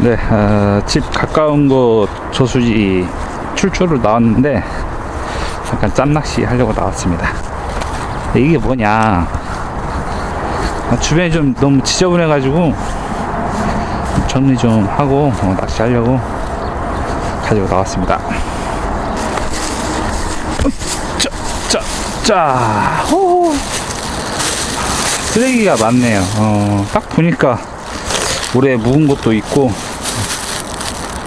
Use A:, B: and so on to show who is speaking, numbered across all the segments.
A: 네, 집 가까운 곳 저수지 출조를 나왔는데 잠깐 짬낚시 하려고 나왔습니다. 이게 뭐냐, 주변이 좀 너무 지저분해 가지고 정리 좀 하고 낚시하려고 가지고 나왔습니다. 쓰레기가 많네요. 딱 보니까 오래 묵은 것도 있고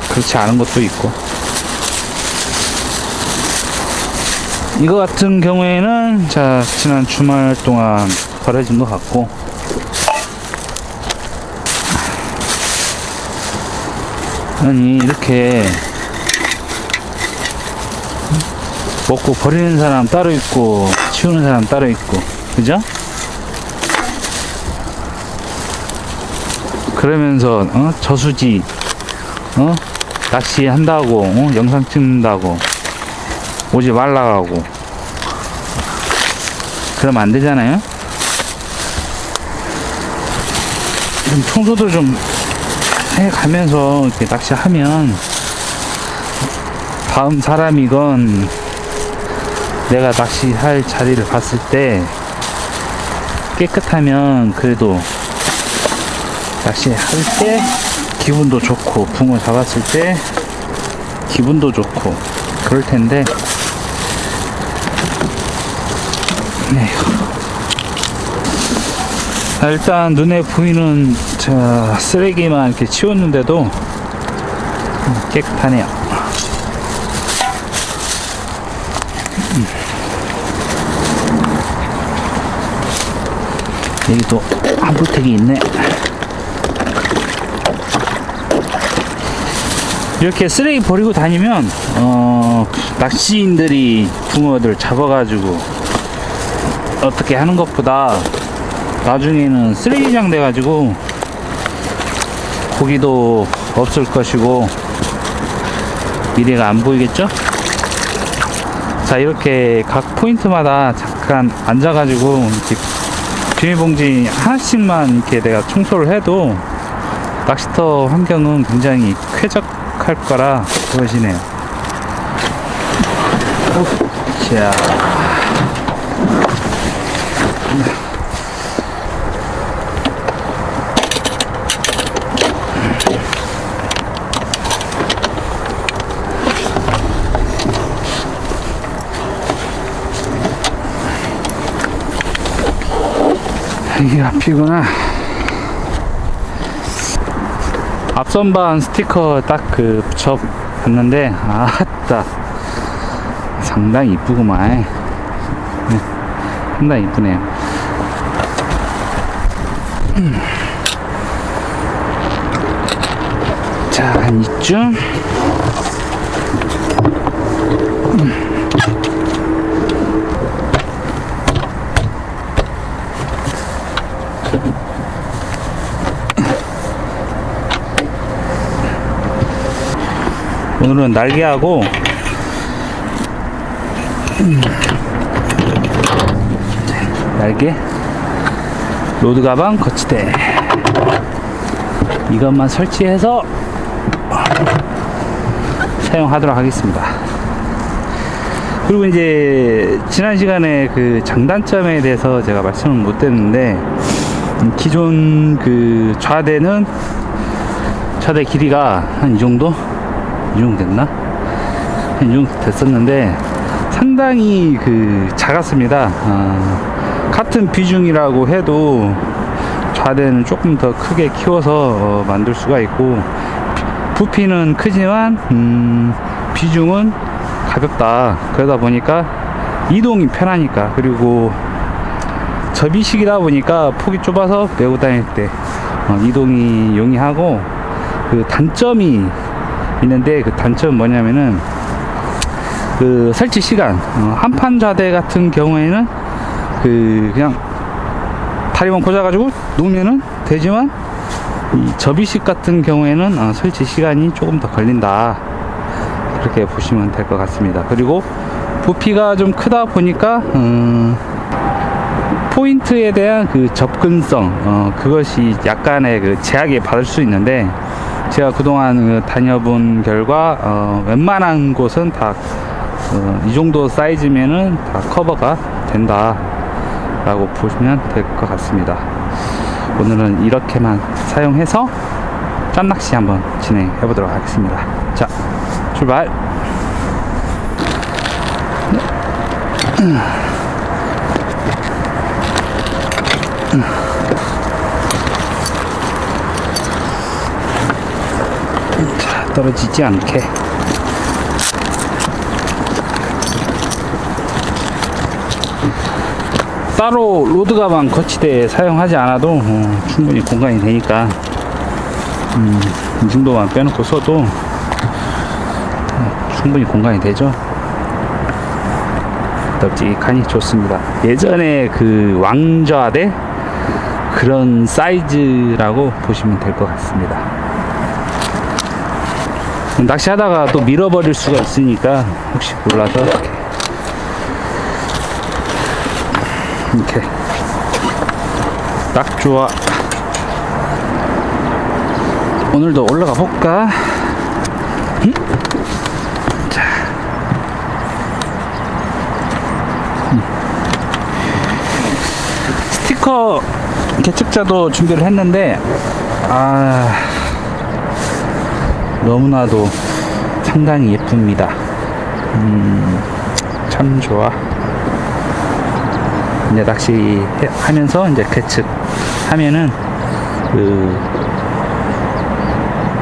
A: 그렇지 않은 것도 있고, 이거 같은 경우에는 자 지난 주말 동안 버려진 것 같고, 아니 이렇게 먹고 버리는 사람 따로 있고 치우는 사람 따로 있고, 그죠? 그러면서 저수지 낚시한다고 영상 찍는다고 오지 말라고 그러면 안 되잖아요. 좀 청소도 좀 해가면서 이렇게 낚시하면 다음 사람이건 내가 낚시할 자리를 봤을 때 깨끗하면 그래도 낚시할 때 기분도 좋고 붕어 잡았을 때 기분도 좋고 그럴 텐데, 일단 눈에 보이는 쓰레기만 이렇게 치웠는데도 깨끗하네요. 여기도 한불택이 있네. 이렇게 쓰레기 버리고 다니면 낚시인들이 붕어들 잡아가지고 어떻게 하는 것보다 나중에는 쓰레기장 돼가지고 고기도 없을 것이고 미래가 안 보이겠죠? 자, 이렇게 각 포인트마다 잠깐 앉아가지고 이렇게 비닐봉지 하나씩만 이렇게 내가 청소를 해도 낚시터 환경은 굉장히 쾌적할 거라 보여지네요. 자, 이게 앞이구나. 앞선반 스티커 딱 붙여 봤는데 아따 상당히 이쁘구만. 네, 상당히 이쁘네요. 자, 한 이쯤. 오늘은 날개하고 날개, 로드 가방, 거치대 이것만 설치해서 사용하도록 하겠습니다. 그리고 이제 지난 시간에 장단점에 대해서 제가 말씀을 못 드렸는데, 기존 좌대는 좌대 길이가 한 이 정도 됐나? 한 이 정도 됐었는데 상당히 작았습니다. 같은 비중이라고 해도 좌대는 조금 더 크게 키워서 만들 수가 있고, 부피는 크지만 비중은 가볍다. 그러다 보니까 이동이 편하니까, 그리고 접이식이다 보니까 폭이 좁아서 메고 다닐 때 이동이 용이하고, 단점이 있는데 그 단점은 뭐냐면은 설치 시간, 한판 좌대 같은 경우에는 그냥 다리만 꽂아가지고 놓으면은 되지만, 이 접이식 같은 경우에는 설치 시간이 조금 더 걸린다, 그렇게 보시면 될 것 같습니다. 그리고 부피가 좀 크다 보니까 포인트에 대한 접근성, 그것이 약간의 제약에 받을 수 있는데, 제가 그동안 다녀본 결과 웬만한 곳은 다 이 정도 사이즈면은 다 커버가 된다 라고 보시면 될 것 같습니다. 오늘은 이렇게만 사용해서 짬낚시 한번 진행해 보도록 하겠습니다. 자, 출발. 자, 떨어지지 않게. 따로 로드 가방 거치대에 사용하지 않아도 충분히 공간이 되니까 이 정도만 빼놓고 써도 충분히 공간이 되죠. 널찍하니 좋습니다. 예전에 그 왕좌대 그런 사이즈라고 보시면 될 것 같습니다. 낚시하다가 또 밀어버릴 수가 있으니까 혹시 몰라서 이렇게 딱 좋아. 오늘도 올라가 볼까? 자, 스티커 개측자도 준비를 했는데 너무나도 상당히 예쁩니다. 참 좋아. 이제 낚시 하면서 이제 개측 하면은 그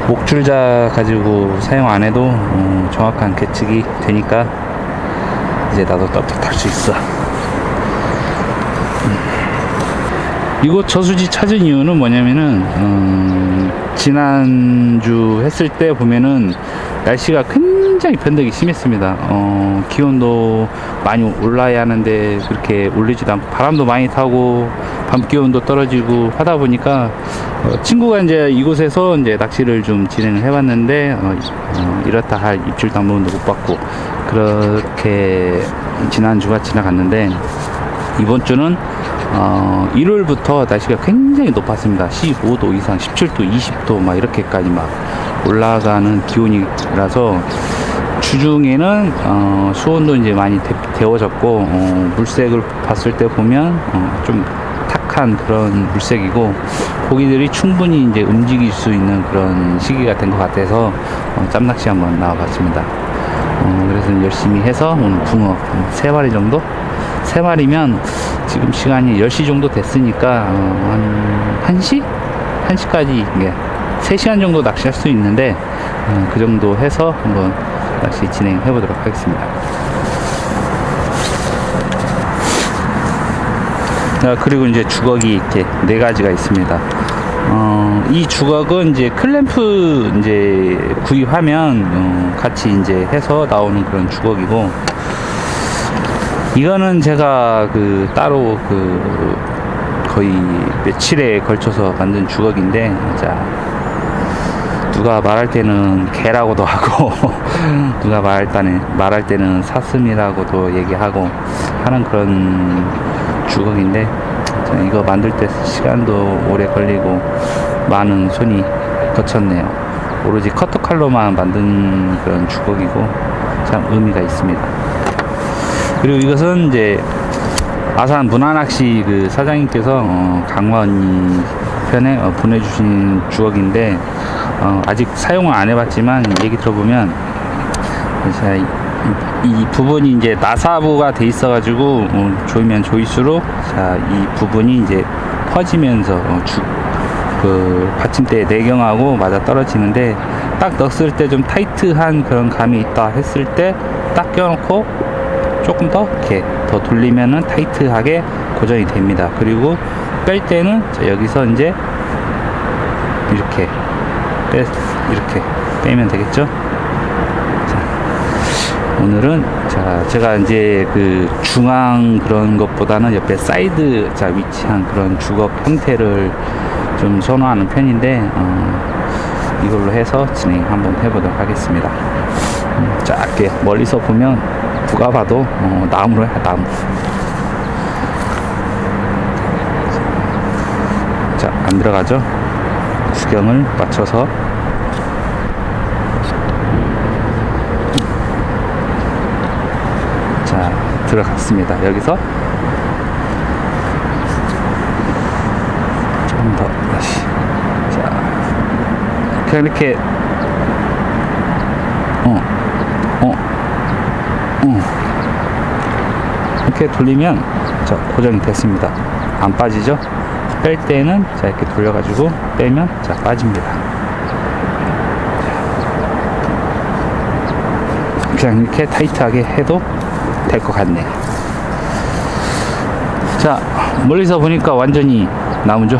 A: 목줄자 가지고 사용 안 해도 정확한 개측이 되니까 이제 나도 떳떳할 수 있어. 이곳 저수지 찾은 이유는 뭐냐면은 지난주 했을 때 보면은 날씨가 굉장히 변덕이 심했습니다. 기온도 많이 올라야 하는데 그렇게 올리지도 않고 바람도 많이 타고 밤 기온도 떨어지고 하다 보니까 친구가 이제 이곳에서 이제 낚시를 좀 진행을 해봤는데 이렇다 할 입질 당번도 못 받고 그렇게 지난주가 지나갔는데 이번 주는 일요일부터 날씨가 굉장히 높았습니다. 15도 이상, 17도, 20도 막 이렇게까지 막 올라가는 기온이라서 주중에는 수온도 이제 많이 데워졌고 물색을 봤을 때 보면 좀 탁한 그런 물색이고 고기들이 충분히 이제 움직일 수 있는 그런 시기가 된 것 같아서 짬낚시 한번 나와봤습니다. 그래서 열심히 해서 오늘 붕어 3마리 정도? 3마리면 지금 시간이 10시 정도 됐으니까 한 1시? 1시까지 3시간 정도 낚시할 수 있는데 그 정도 해서 한번 낚시 진행해 보도록 하겠습니다. 그리고 이제 주걱이 이렇게 4가지가 있습니다. 이 주걱은 이제 클램프 이제 구입하면 같이 이제 해서 나오는 그런 주걱이고, 이거는 제가 따로 거의 며칠에 걸쳐서 만든 주걱인데, 자, 누가 말할 때는 개라고도 하고 누가 말할 때는 사슴이라고도 얘기하고 하는 그런 주걱인데, 이거 만들 때 시간도 오래 걸리고 많은 손이 거쳤네요. 오로지 커터 칼로만 만든 그런 주걱이고 참 의미가 있습니다. 그리고 이것은 이제 아산 문화낚시 사장님께서 강원 편에 보내주신 주걱인데, 아직 사용을 안 해봤지만 얘기 들어보면 이 부분이 이제 나사부가 돼 있어가지고 조이면 조일수록 이 부분이 이제 퍼지면서 받침대에 내경하고 맞아 떨어지는데, 딱 넣었을 때 좀 타이트한 그런 감이 있다 했을 때 딱 껴놓고 조금 더 이렇게 더 돌리면은 타이트하게 고정이 됩니다. 그리고 뺄 때는 여기서 이제 이렇게 빼면 되겠죠. 자, 오늘은 제가 이제 중앙 그런 것보다는 옆에 사이드 위치한 그런 주걱 형태를 좀 선호하는 편인데, 이걸로 해서 진행 한번 해보도록 하겠습니다. 작게 멀리서 보면 누가 봐도 나무로 해, 나무. 자, 안 들어가죠? 구경을 맞춰서 들어갔습니다. 여기서 조금 더 다시. 자, 그냥 이렇게 이렇게 돌리면 자, 고정이 됐습니다. 안 빠지죠? 뺄 때는 자, 이렇게 돌려가지고 빼면 자, 빠집니다. 그냥 이렇게 타이트하게 해도 될 것 같네요. 자, 멀리서 보니까 완전히 나무죠.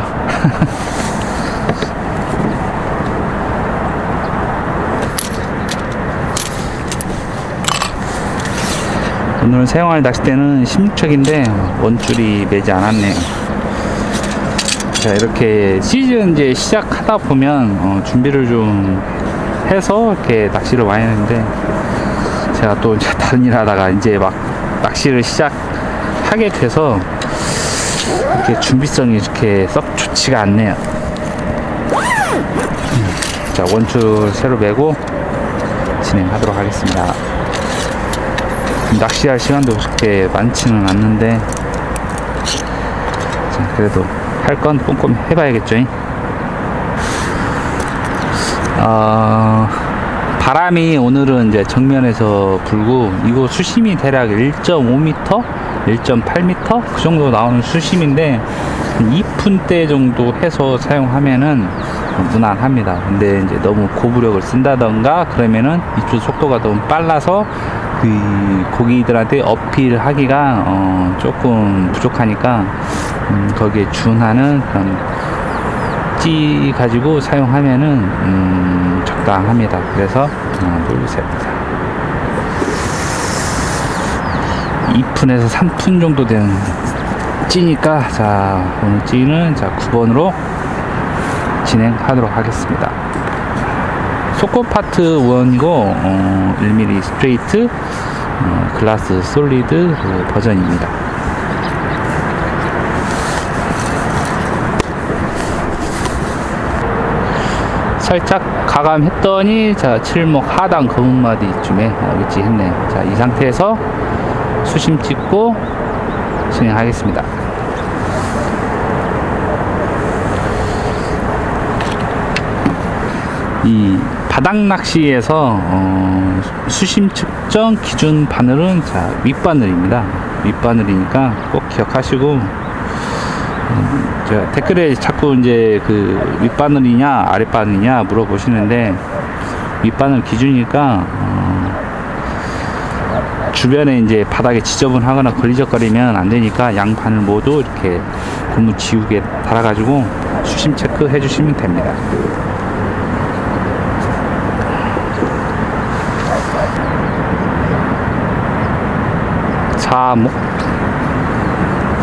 A: 오늘 사용할 낚싯대는 16척인데 원줄이 매지 않았네요. 자, 이렇게 시즌 이제 시작하다 보면 준비를 좀 해서 이렇게 낚시를 많이 하는데, 제가 또 이제 다른 일 하다가 이제 막 낚시를 시작하게 돼서 이렇게 준비성이 이렇게 썩 좋지가 않네요. 자, 원줄 새로 매고 진행하도록 하겠습니다. 낚시할 시간도 그렇게 많지는 않는데, 자, 그래도 할 건 꼼꼼히 해봐야겠죠. 바람이 오늘은 이제 정면에서 불고, 이거 수심이 대략 1.5m, 1.8m 그 정도 나오는 수심인데 2푼대 정도 해서 사용하면은 무난합니다. 근데 이제 너무 고부력을 쓴다던가 그러면은 입수 속도가 너무 빨라서 그 고기들한테 어필하기가 조금 부족하니까 거기에 준하는 그런 찌 가지고 사용하면은 적당합니다. 그래서 하나, 둘, 셋, 2푼에서 3푼 정도 되는 찌니까, 자, 오늘 찌는 자 9번으로 진행하도록 하겠습니다. 소코 파트 1이고 1mm 스트레이트 글라스 솔리드 그 버전입니다. 살짝 가감했더니 자, 칠목 하단 검은마디쯤에 위치했네요. 자, 이 상태에서 수심 찍고 진행하겠습니다. 이 바닥 낚시에서 수심 측정 기준 바늘은 자, 윗바늘입니다. 윗바늘이니까 꼭 기억하시고, 제가 댓글에 자꾸 이제 그 윗바늘이냐 아랫바늘이냐 물어보시는데, 윗바늘 기준이니까 주변에 이제 바닥에 지저분하거나 걸리적거리면 안 되니까 양바늘 모두 이렇게 고무 지우개 달아가지고 수심 체크 해주시면 됩니다. 자목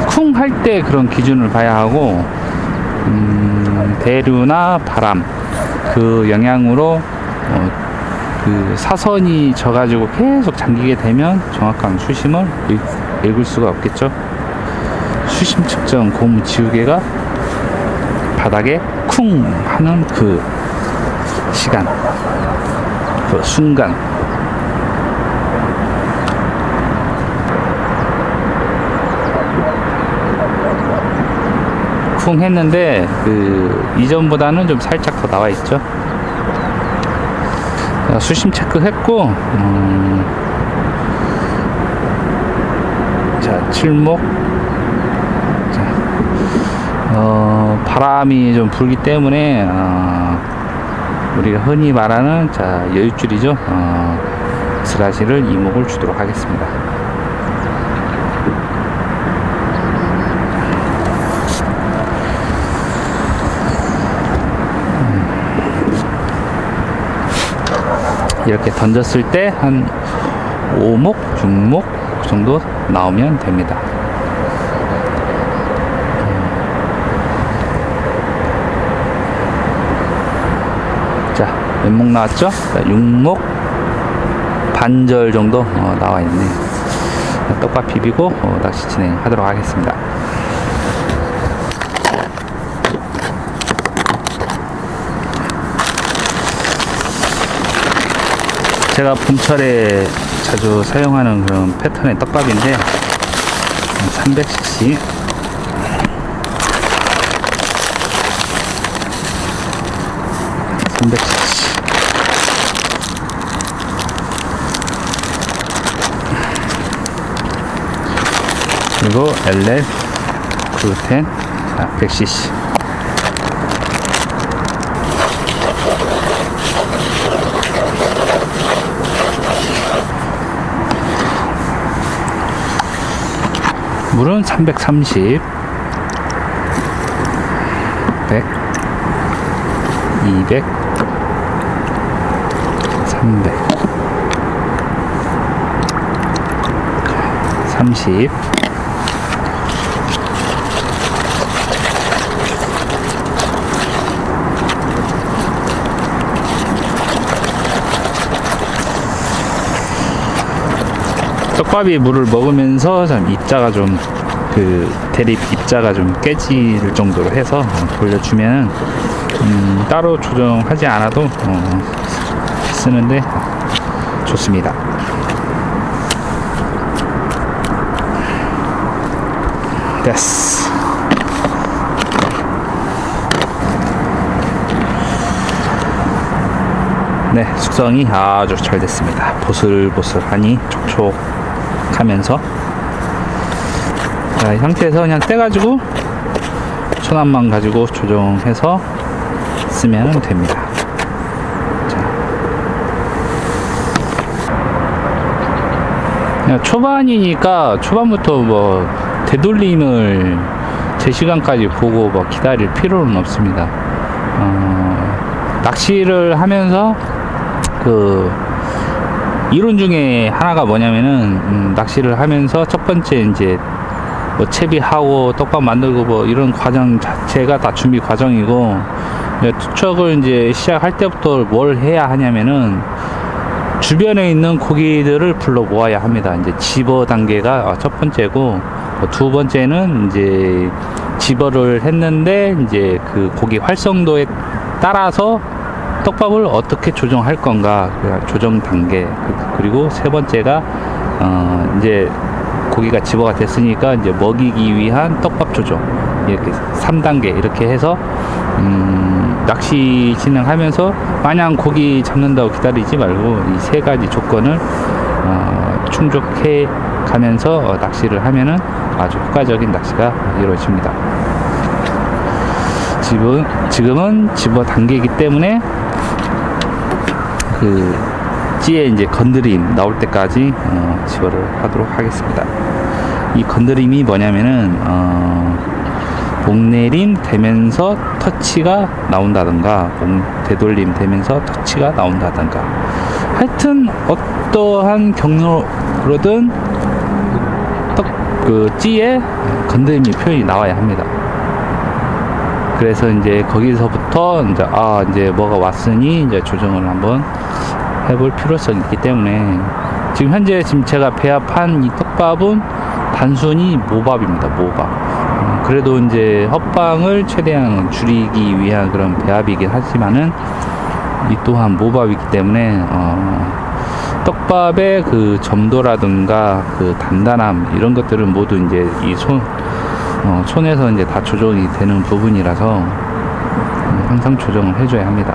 A: 쿵 할 때 그런 기준을 봐야 하고, 대류나 바람 그 영향으로 그 사선이 져가지고 계속 잠기게 되면 정확한 수심을 읽을 수가 없겠죠. 수심 측정 고무 지우개가 바닥에 쿵 하는 그 시간, 그 순간, 쿵 했는데 그 이전보다는 좀 살짝 더 나와 있죠. 수심 체크했고, 자, 칠목, 자, 바람이 좀 불기 때문에 우리가 흔히 말하는 자, 여윳줄이죠. 스라시를 이목을 주도록 하겠습니다. 이렇게 던졌을 때 한 5목, 6목 그 정도 나오면 됩니다. 자, 몇 목 나왔죠? 자, 6목 반절 정도 나와 있네요. 떡밥 비비고 낚시 진행하도록 하겠습니다. 제가 봄철에 자주 사용하는 그런 패턴의 떡밥인데 300cc 그리고 LL 글루텐 100cc 물은 330 100 200 300 30 떡밥이 물을 먹으면서 좀 입자가 좀 대립 입자가 좀 깨질 정도로 해서 돌려주면 따로 조정하지 않아도 쓰는데 좋습니다. 됐어. 네, 숙성이 아주 잘 됐습니다. 보슬보슬하니 촉촉하면서 자, 이 상태에서 그냥 떼가지고 손압만 가지고 조정해서 쓰면 됩니다. 자. 그냥 초반이니까 초반부터 뭐 되돌림을 제 시간까지 보고 뭐 기다릴 필요는 없습니다. 낚시를 하면서 이론 중에 하나가 뭐냐면은 낚시를 하면서 첫 번째 이제 뭐 채비하고 떡밥 만들고 뭐 이런 과정 자체가 다 준비 과정이고 투척을 이제 시작할 때부터 뭘 해야 하냐면은 주변에 있는 고기들을 불러 모아야 합니다. 이제 집어 단계가 첫 번째고 두 번째는 이제 집어를 했는데 이제 그 고기 활성도에 따라서 떡밥을 어떻게 조정할 건가 조정 단계 그리고 세 번째가 이제 고기가 집어가 됐으니까 이제 먹이기 위한 떡밥 조정 이렇게 3단계 이렇게 해서 낚시 진행하면서 마냥 고기 잡는다고 기다리지 말고 이 세 가지 조건을 충족해 가면서 낚시를 하면은 아주 효과적인 낚시가 이루어집니다. 지금은 집어 단계이기 때문에 찌에 이제 건드림 나올 때까지 집어를 하도록 하겠습니다. 이 건드림이 뭐냐면은 목내림 되면서 터치가 나온다든가 되돌림 되면서 터치가 나온다든가 하여튼 어떠한 경로로든 찌에 건드림이 표현이 나와야 합니다. 그래서 이제 거기서부터 이제 뭐가 왔으니 이제 조정을 한번 해볼 필요성이 있기 때문에 지금 현재 제가 배합한 이 떡밥은 단순히 모밥입니다. 모밥. 그래도 이제 헛방을 최대한 줄이기 위한 그런 배합이긴 하지만은 이 또한 모밥이기 때문에 떡밥의 그 점도라든가 그 단단함 이런 것들은 모두 이제 이 손에서 이제 다 조정이 되는 부분이라서 항상 조정을 해줘야 합니다.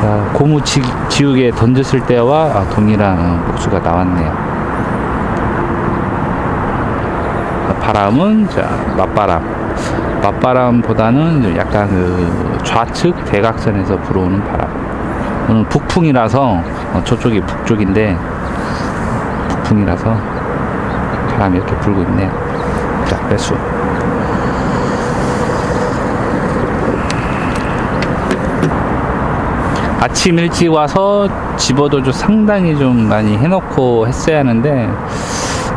A: 자, 고무 지우개 던졌을 때와 동일한 목수가 나왔네요. 바람은 맞바람보다는 약간 좌측 대각선에서 불어오는 바람. 오늘 북풍이라서 저쪽이 북쪽인데 북풍이라서 바람이 이렇게 불고 있네요. 자, 배수. 아침 일찍 와서 집어도 상당히 좀 많이 해놓고 했어야 하는데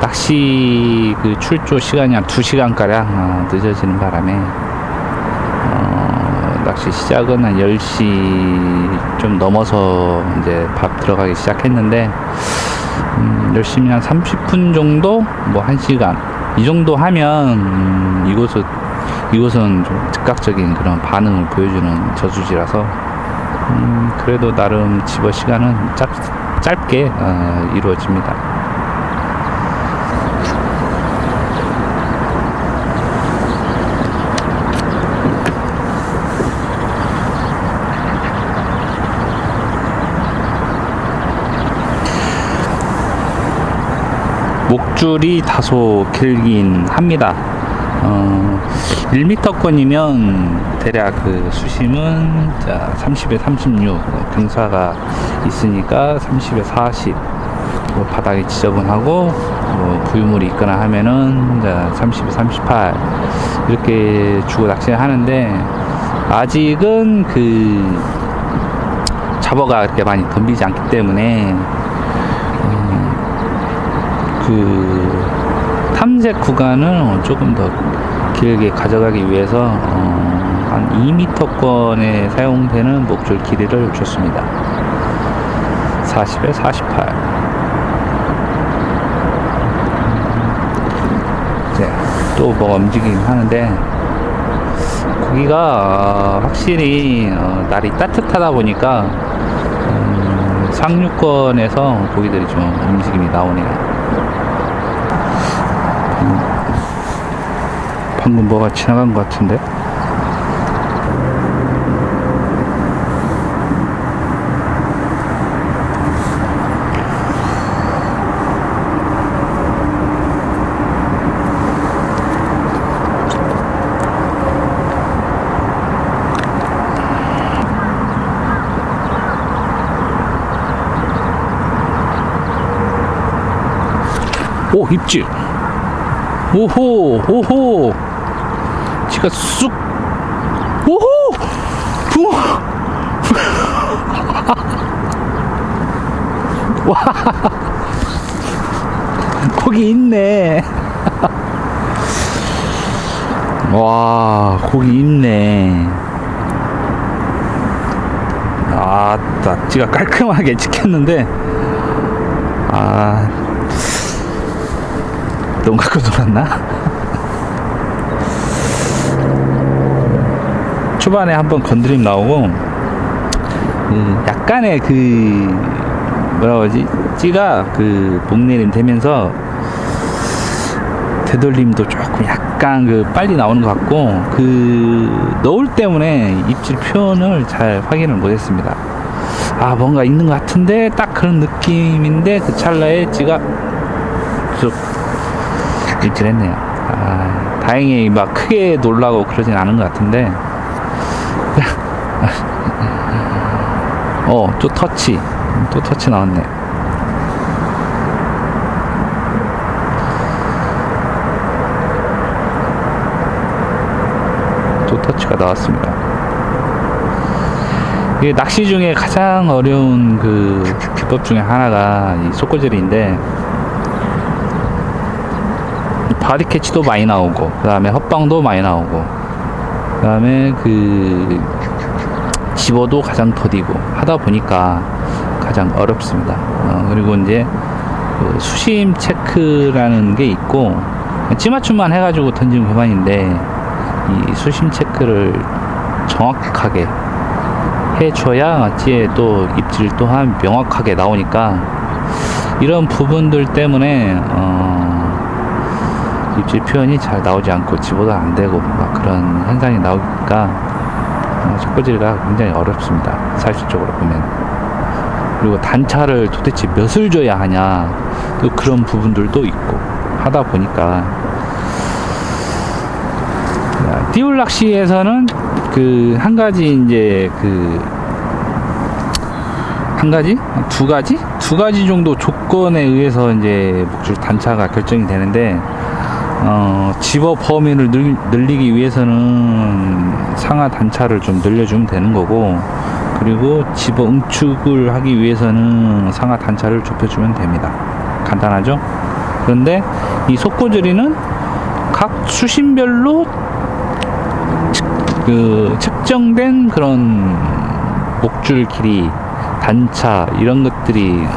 A: 낚시 출조 시간이 한 2시간가량 늦어지는 바람에 낚시 시작은 한 10시 좀 넘어서 이제 밥 들어가기 시작했는데 열심히 한 30분 정도 뭐 1시간 이 정도 하면 이곳은 좀 즉각적인 그런 반응을 보여주는 저수지라서 그래도 나름 집어 시간은 짧게 이루어집니다. 목줄이 다소 길긴 합니다. 1m권이면 대략 그 수심은 30에 36, 경사가 있으니까 30에 40, 바닥이 지저분하고 부유물이 있거나 하면은 30에 38 이렇게 주고 낚시를 하는데, 아직은 그 잡어가 그렇게 많이 덤비지 않기 때문에 그 탐색 구간을 조금 더 길게 가져가기 위해서 한 2m권에 사용되는 목줄 길이를 줬습니다. 40에 48. 네, 또 뭐가 움직이긴 하는데, 고기가 확실히 날이 따뜻하다 보니까 상류권에서 고기들이 좀 움직임이 나오네요. 방금 뭐가 지나간 것 같은데? 오, 입질! 오호, 오호! 지가 쑥! 오호! 붕어! 와! 고기 있네! 와, 고기 있네. 아따, 지가 깔끔하게 찍혔는데, 너무 갖고 놀았나? 초반에 한번 건드림 나오고, 약간의 뭐라고 하지? 찌가 목내림 되면서 되돌림도 조금 약간 빨리 나오는 것 같고, 너울 때문에 입질 표현을 잘 확인을 못했습니다. 뭔가 있는 것 같은데, 딱 그런 느낌인데, 그 찰나에 찌가 쭉 입질했네요. 다행히 막 크게 놀라고 그러진 않은 것 같은데, 또 터치 나왔네. 또 터치가 나왔습니다. 이게 낚시 중에 가장 어려운 기법 중에 하나가 이 속꼬질인데, 바디 캐치도 많이 나오고, 그 다음에 헛방도 많이 나오고, 그 다음에 집어도 가장 더디고 하다 보니까 가장 어렵습니다. 그리고 이제 수심 체크라는 게 있고, 찌맞춤만 해가지고 던지면 그만인데, 이 수심 체크를 정확하게 해줘야 찌에 또 입질 또한 명확하게 나오니까, 이런 부분들 때문에 입질 표현이 잘 나오지 않고 집어도 안 되고 막 그런 현상이 나오니까 속꼬질가 굉장히 어렵습니다, 사실적으로 보면. 그리고 단차를 도대체 몇을 줘야 하냐, 또 그런 부분들도 있고 하다 보니까, 띄울 낚시에서는 한 가지 이제 두 가지 정도 조건에 의해서 이제 목줄 단차가 결정이 되는데, 집어 범위를 늘리기 위해서는 상하 단차를 좀 늘려주면 되는 거고, 그리고 집어 응축을 하기 위해서는 상하 단차를 좁혀주면 됩니다. 간단하죠? 그런데 이 속꼬질이는 각 수심별로 측정된 그런 목줄 길이, 단차 이런 것들이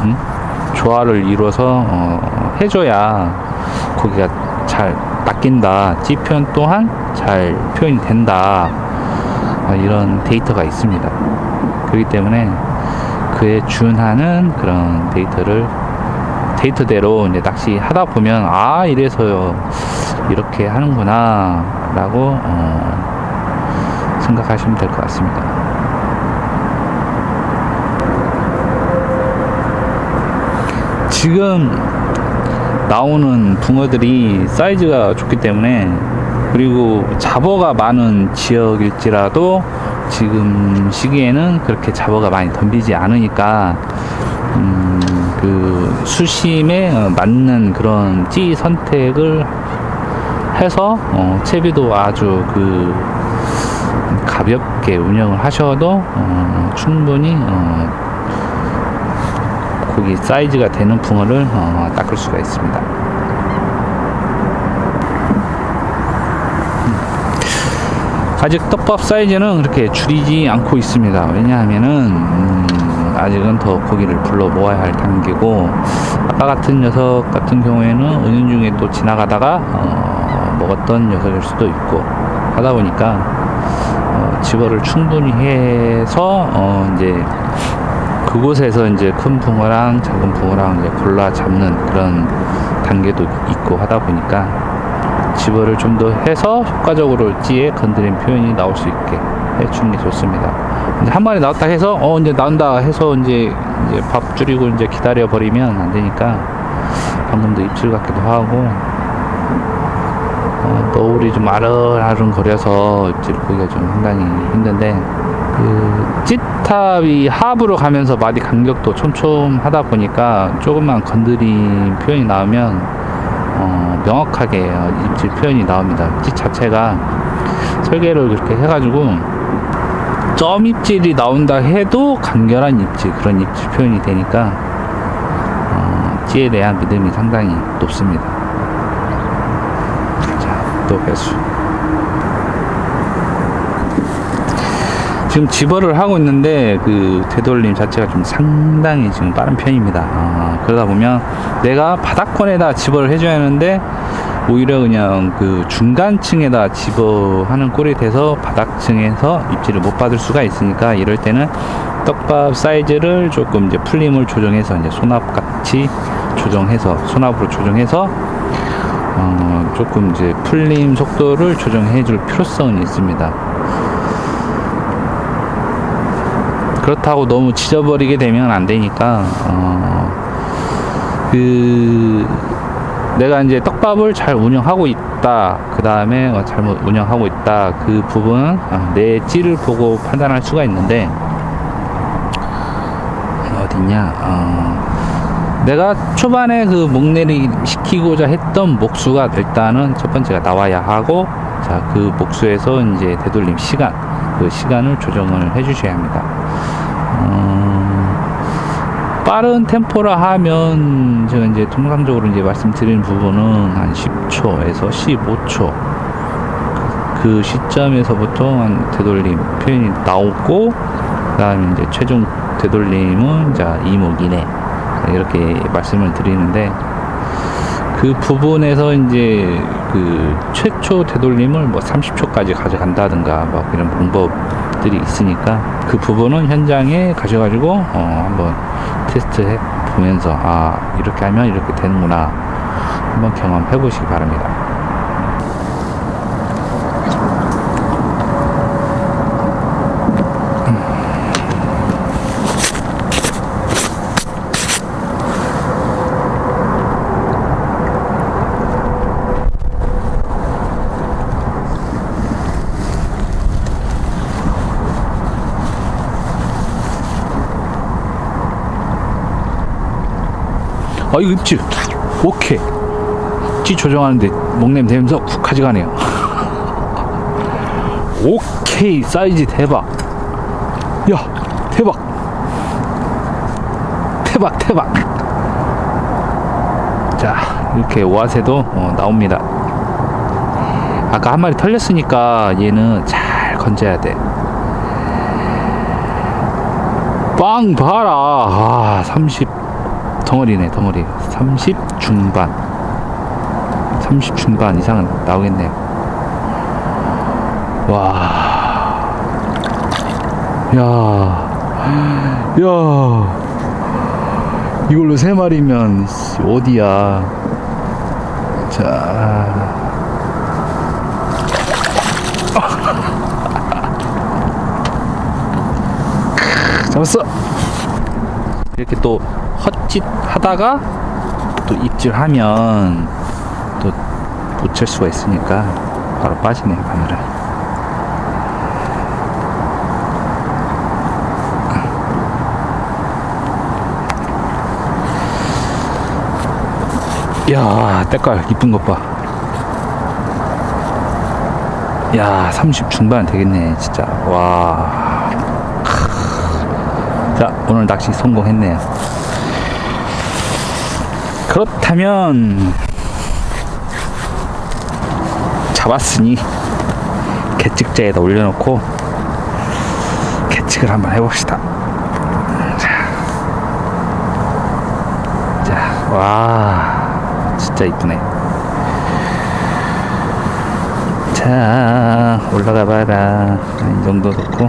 A: 조화를 이루어서 해줘야 고기가 잘 낚인다, 찌 표현 또한 잘 표현이 된다, 이런 데이터가 있습니다. 그렇기 때문에 그에 준하는 그런 데이터대로 이제 낚시하다 보면 아 이래서 이렇게 하는구나 라고 생각하시면 될 것 같습니다. 지금 나오는 붕어들이 사이즈가 좋기 때문에, 그리고 잡어가 많은 지역일지라도 지금 시기에는 그렇게 잡어가 많이 덤비지 않으니까 그 수심에 맞는 그런 찌 선택을 해서 채비도 아주 그 가볍게 운영을 하셔도 충분히 고기 사이즈가 되는 붕어를 닦을 수가 있습니다. 아직 떡밥 사이즈는 그렇게 줄이지 않고 있습니다. 왜냐하면은 아직은 더 고기를 불러 모아야 할 단계고, 아까 같은 녀석 같은 경우에는 은연중에 또 지나가다가 먹었던 녀석일 수도 있고 하다 보니까 집어를 충분히 해서 이제 그곳에서 이제 큰 붕어랑 작은 붕어랑 이제 골라 잡는 그런 단계도 있고 하다 보니까 집어를 좀 더 해서 효과적으로 찌에 건드린 표현이 나올 수 있게 해주는 게 좋습니다. 이제 한 마리 나왔다 해서 이제 나온다 해서 이제 밥 줄이고 이제 기다려 버리면 안 되니까, 방금도 입질 같기도 하고 너울이 좀 아른아른 거려서 입질 보기가 좀 상당히 힘든데, 그 찌탑이 하부로 가면서 마디 간격도 촘촘하다 보니까 조금만 건드린 표현이 나오면 명확하게 입질 표현이 나옵니다. 찌 자체가 설계를 그렇게 해가지고 점 입질이 나온다 해도 간결한 입질, 그런 입질 표현이 되니까 찌에 대한 믿음이 상당히 높습니다. 자, 또 배수. 지금 집어를 하고 있는데 그 되돌림 자체가 좀 상당히 지금 빠른 편입니다. 그러다 보면 내가 바닥권에다 집어를 해줘야 하는데 오히려 그냥 그 중간층에다 집어하는 꼴이 돼서 바닥층에서 입질을 못 받을 수가 있으니까, 이럴 때는 떡밥 사이즈를 조금 이제 풀림을 조정해서 이제 손압같이 조정해서, 손압으로 조정해서 조금 이제 풀림 속도를 조정해 줄 필요성이 있습니다. 그렇다고 너무 지져버리게 되면 안 되니까, 내가 이제 떡밥을 잘 운영하고 있다, 그 다음에 잘못 운영하고 있다, 그 부분은 내 찌를 보고 판단할 수가 있는데, 어딨냐, 내가 초반에 그 목내리 시키고자 했던 목수가 일단은 첫 번째가 나와야 하고, 자, 그 목수에서 이제 되돌림 시간, 그 시간을 조정을 해 주셔야 합니다. 빠른 템포라 하면 제가 이제 통상적으로 이제 말씀드리는 부분은 한 10초에서 15초 그 시점에서부터 한 되돌림 표현이 나오고, 그 다음에 이제 최종 되돌림은 자 이목 이내 이렇게 말씀을 드리는데, 그 부분에서 이제 그 최초 되돌림을 뭐 30초까지 가져간다든가 뭐 이런 방법들이 있으니까, 그 부분은 현장에 가셔가지고 한번 테스트 해 보면서 이렇게 하면 이렇게 되는구나 한번 경험해 보시기 바랍니다. 이거 입질 오케이, 찌 조정하는데 목냄 되면서 쿡 가져가네요. 오케이, 사이즈 대박. 야, 대박 대박. 자, 이렇게 오아새도 나옵니다. 아까 한 마리 털렸으니까 얘는 잘 건져야 돼. 빵 봐라. 30 덩어리네, 덩어리. 30 중반 이상은 나오겠네요. 와, 야, 야, 이걸로 3마리면 어디야. 자, 잡았어. 이렇게 또 헛짓 하다가 또 입질하면 또 놓칠 수가 있으니까 바로 빠지네요, 바늘을. 이야, 때깔 이쁜 것 봐. 야, 30 중반 되겠네 진짜. 와. 자, 오늘 낚시 성공했네요. 그렇다면 잡았으니 계측자에다 올려놓고 계측을 한번 해봅시다. 자, 와, 진짜 이쁘네. 자, 올라가 봐라. 이 정도 넣고.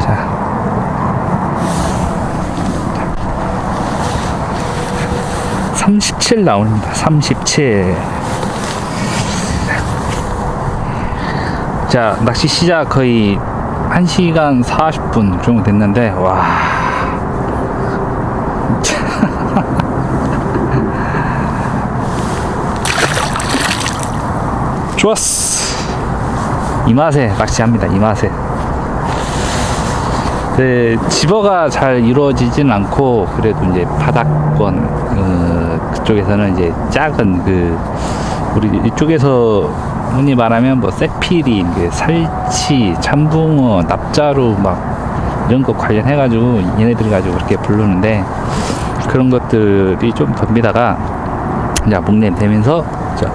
A: 자, 37 나옵니다. 37. 자, 낚시 시작 거의 1시간 40분 정도 됐는데, 와. 좋았어. 이 맛에 낚시합니다. 이 맛에. 네, 집어가 잘 이루어지진 않고, 그래도 이제 바닥권 그쪽에서는 이제 작은 우리 이쪽에서 흔히 말하면 뭐 새피리, 살치, 참붕어, 납자루 막 이런 거 관련해가지고 얘네들 가지고 그렇게 부르는데, 그런 것들이 좀 덤비다가 자, 목냄 되면서 자,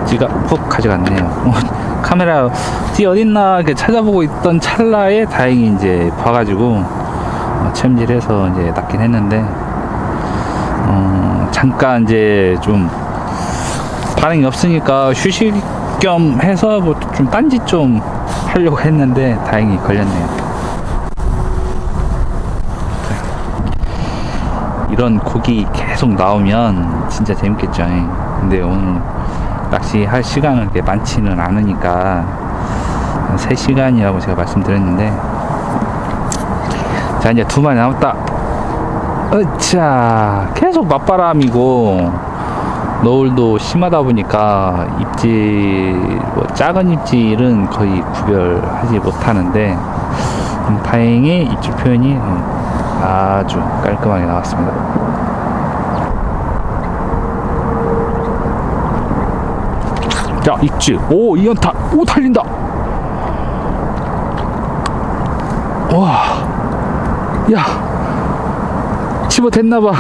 A: 지가 훅 가져갔네요. 카메라 뒤 어딨나 이렇게 찾아보고 있던 찰나에 다행히 이제 봐가지고 챔질해서 이제 낚긴 했는데, 잠깐 이제 좀 반응이 없으니까 휴식 겸 해서 뭐 좀 딴짓 좀 하려고 했는데 다행히 걸렸네요. 이런 고기 계속 나오면 진짜 재밌겠죠. 근데 오늘 낚시할 시간은 그렇게 많지는 않으니까 3시간이라고 제가 말씀드렸는데, 자, 이제 2마리 남았다. 으차, 계속 맞바람이고 노을도 심하다 보니까 입질, 뭐 작은 입질은 거의 구별하지 못하는데, 다행히 입질 표현이 아주 깔끔하게 나왔습니다. 자, 입질. 오, 이연타. 오, 달린다. 와, 야, 집어 됐나봐.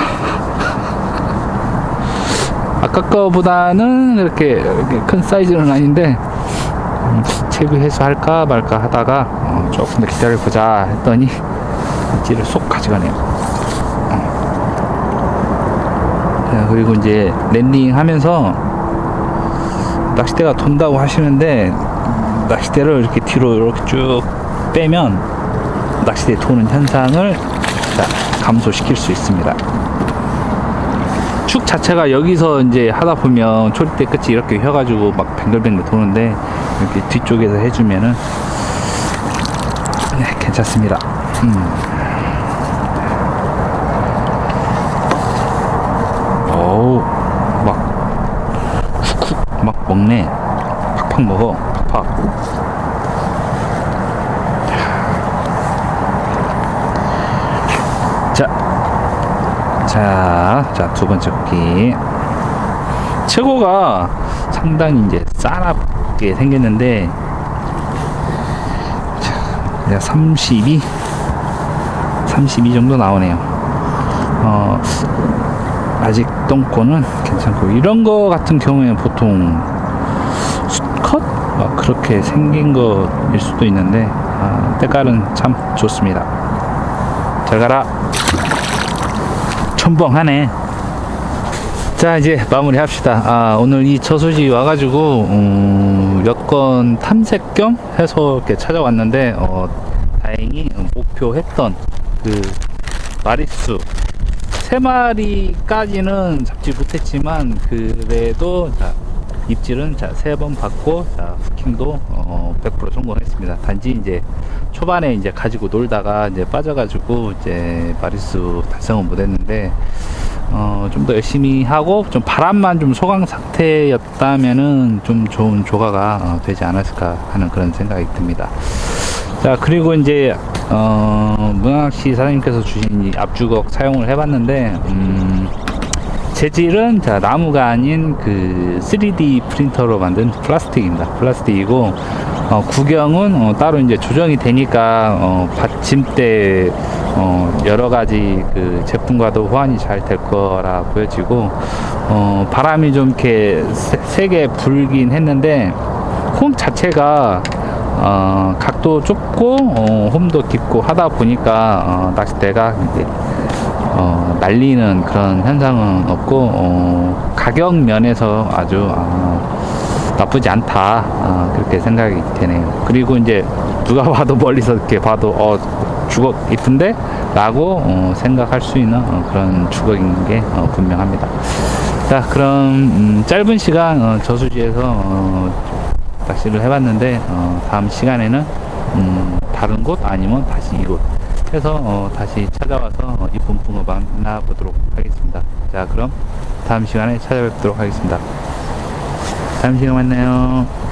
A: 아까 거보다는 이렇게 큰 사이즈는 아닌데, 채비 회수할까 말까 하다가 조금 더 기다려보자 했더니 입질을 쏙 가져가네요. 자, 그리고 이제 랜딩 하면서 낚싯대가 돈다고 하시는데, 낚싯대를 이렇게 뒤로 이렇게 쭉 빼면 낚싯대 도는 현상을 감소시킬 수 있습니다. 축 자체가 여기서 이제 하다 보면 초리대 끝이 이렇게 휘어가지고 막 뱅글뱅글 도는데, 이렇게 뒤쪽에서 해주면은 네, 괜찮습니다. 어우, 막 먹네. 팍팍 먹어. 팍팍. 자, 두 번째 고기. 최고가 상당히 이제 싸납게 생겼는데, 자, 32 정도 나오네요. 아직 똥꼬는 괜찮고, 이런 거 같은 경우에는 보통 수컷? 그렇게 생긴 거일 수도 있는데, 때깔은 참 좋습니다. 잘 가라. 첨벙하네. 자, 이제 마무리 합시다. 오늘 이 저수지 와가지고 여권 탐색 겸 해서 이렇게 찾아왔는데 다행히 목표했던 그 마리수 3마리까지는 잡지 못했지만 그래도 자, 입질은 자 3번 받고 자 후킹도 100% 성공했습니다. 단지 이제 초반에 이제 가지고 놀다가 이제 빠져가지고 이제 마리수 달성은 못했는데 좀 더 열심히 하고 좀 바람만 좀 소강 상태였다면은 좀 좋은 조가가 되지 않았을까 하는 그런 생각이 듭니다. 자, 그리고 이제 문학시 사장님께서 주신 이 앞주걱 사용을 해봤는데 재질은 자 나무가 아닌 그 3D 프린터로 만든 플라스틱입니다. 플라스틱이고 구경은 따로 이제 조정이 되니까 받침대 여러 가지 그 제품과도 호환이 잘 될 거라 보여지고 바람이 좀 이렇게 세게 불긴 했는데 홈 자체가 각도 좁고 홈도 깊고 하다 보니까 낚싯대가 이제 날리는 그런 현상은 없고 가격 면에서 아주 나쁘지 않다 그렇게 생각이 되네요. 그리고 이제 누가 봐도 멀리서 이렇게 봐도 주걱 이쁜데? 라고 생각할 수 있는 그런 주걱인 게 분명합니다. 자, 그럼 짧은 시간 저수지에서 낚시를 해봤는데 다음 시간에는 다른 곳 아니면 다시 이곳 해서 다시 찾아와서 이쁜 붕어 만나보도록 하겠습니다. 자, 그럼 다음 시간에 찾아뵙도록 하겠습니다. 다음 시간에 만나요.